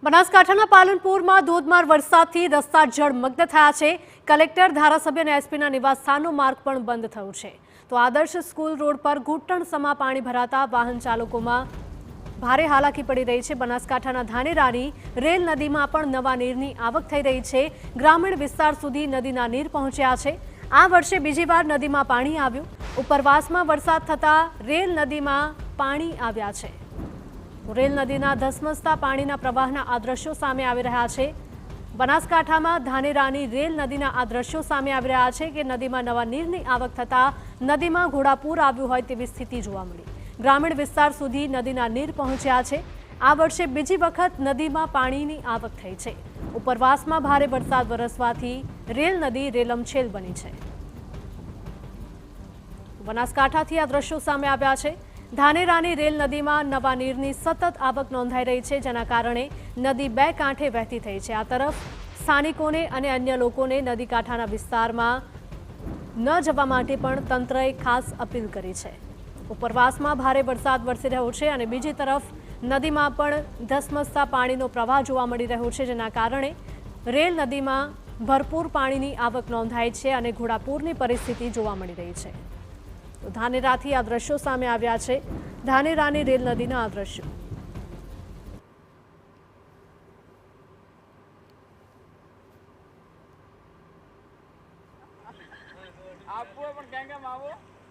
બનાસકાંઠાના પાલનપુરમાં ધોધમાર વરસાદથી રસ્તા જળમગ્ન થયા છે। કલેક્ટર, ધારાસભ્ય અને એસપીના નિવાસસ્થાનનો માર્ગ પણ બંધ થયો છે। તો આદર્શ સ્કૂલ રોડ પર ઘૂંટણસમા પાણી ભરાતા વાહન ચાલકોમાં ભારે હાલાકી પડી રહી છે। બનાસકાંઠાના ધાનેરાની રેલ નદીમાં પણ નવા નીરની આવક થઈ રહી છે। ગ્રામીણ વિસ્તાર સુધી નદીના નીર પહોંચ્યા છે। આ વર્ષે બીજી વાર નદીમાં પાણી આવ્યું। ઉપરવાસમાં વરસાદ થતા રેલ નદીમાં પાણી આવ્યા છે। રેલ નદીના ધસમસતા પાણીના પ્રવાહના આ દ્રશ્યો સામે આવી રહ્યા છે। બનાસકાંઠામાં ધાનેરાની રેલ નદીના આ દ્રશ્યો સામે આવી રહ્યા છે કે નદીમાં નવા નીરની આવક થતા નદીમાં ઘોડાપૂર આવ્યું હોય તેવી સ્થિતિ જોવા મળી। ગ્રામીણ વિસ્તાર સુધી નદીના નીર પહોંચ્યા છે। આ વર્ષે બીજી વખત નદીમાં પાણીની આવક થઈ છે। ઉપરવાસમાં ભારે વરસાદ વરસવાથી રેલ નદી રેલમછેલ બની છે। બનાસકાંઠાથી આ દ્રશ્યો સામે આવ્યા છે। ધાનેરાની રેલ નદીમાં નવા નીરની સતત આવક નોંધાઈ રહી છે, જેના કારણે નદી બે કાંઠે વહેતી થઈ છે। આ તરફ સ્થાનિકોને અને અન્ય લોકોને નદી કાંઠાના વિસ્તારમાં ન જવા માટે પણ તંત્રએ ખાસ અપીલ કરી છે। ઉપરવાસમાં ભારે વરસાદ વરસી રહ્યો છે અને બીજી તરફ નદીમાં પણ ધસમસતા પાણીનો પ્રવાહ જોવા મળી રહ્યો છે, જેના કારણે રેલ નદીમાં ભરપૂર પાણીની આવક નોંધાઈ છે અને ઘોડાપૂરની પરિસ્થિતિ જોવા મળી રહી છે। ધાનેરાથી આ દ્રશ્યો સામે આવ્યા છે। ધાનેરાની રેલ નદીના આ દ્રશ્યો। આપો પણ કેમ આવો।